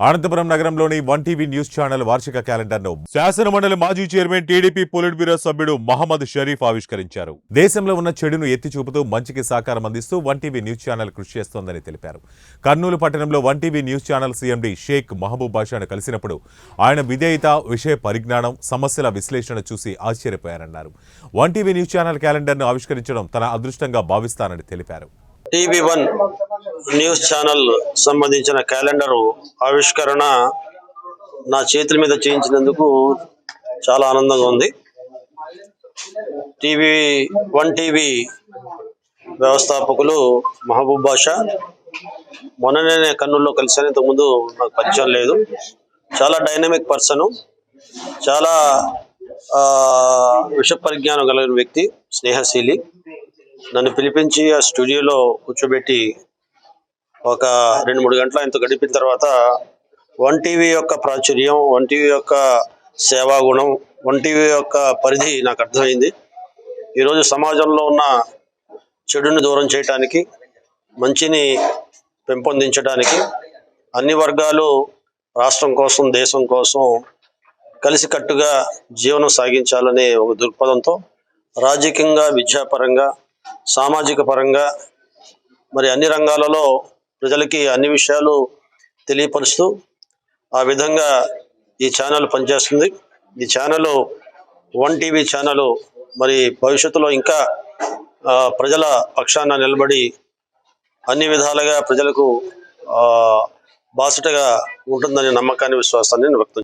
అనంతపురం నగరంలోని one TV news channel వార్షిక క్యాలెండర్ను శాసనమండలి మాజీ చైర్మన్ టీడీపీ పొలిట్ బ్యూరో సభ్యుడు మహమ్మద్ షరీఫ్ ఆవిష్కరించారు. దేశంలో ఉన్న చెడును ఎత్తి చూపుతూ మంచికి సహకారం అందిస్తూ వన్ టీవీ న్యూస్ ఛానల్ కృషి చేస్తోందని తెలిపారు. కర్నూలు పట్టణంలో one TV news channel CMD Sheikh Mahaboob బాషాను కలిసినప్పుడు ఆయన విధేయత, విషయ పరిజ్ఞానం, సమస్యల విశ్లేషణ చూసి ఆశ్చర్యపోయారన్నారు. వన్ టీవీ న్యూస్ ఛానల్ క్యాలెండర్ను ఆవిష్కరించడం తన అదృష్టంగా భావిస్తానని తెలిపారు. టీవీ1 న్యూస్ ఛానల్ సంబంధించిన క్యాలెండరు ఆవిష్కరణ నా చేతుల మీద చేయించినందుకు చాలా ఆనందంగా ఉంది. వన్ టీవీ వ్యవస్థాపకులు మహబూబ్ బాషా మొన్ననే కర్నూలులో కలిసాను. ఇంతకుముందు నాకు పరిచయం లేదు. చాలా డైనమిక్ పర్సను, చాలా విషయ పరిజ్ఞానం కలిగిన వ్యక్తి, స్నేహశీలి. నన్ను పిలిపించి ఆ స్టూడియోలో కూర్చోబెట్టి ఒక 2-3 గంటల ఇంత గడిపిన తర్వాత వన్ టీవీ యొక్క ప్రాచుర్యం, వన్ టీవీ యొక్క సేవాగుణం, వన్ టీవీ యొక్క పరిధి నాకు అర్థమైంది. ఈరోజు సమాజంలో ఉన్న చెడుని దూరం చేయడానికి, మంచిని పెంపొందించడానికి అన్ని వర్గాలు రాష్ట్రం కోసం, దేశం కోసం కలిసికట్టుగా జీవనం సాగించాలనే ఒక దృక్పథంతో రాజకీయంగా, విద్యాపరంగా, సామాజిక పరంగా మరి అన్ని రంగాలలో ప్రజలకి అన్ని విషయాలు తెలియపరుస్తూ ఆ విధంగా ఈ ఛానల్ పనిచేస్తుంది. ఈ ఛానల్ వన్ టీవీ ఛానల్ మరి భవిష్యత్తులో ఇంకా ప్రజల పక్షాన నిలబడి అన్ని విధాలుగా ప్రజలకు బాసటగా ఉంటుందనే నమ్మకాన్ని, విశ్వాసాన్ని వ్యక్తం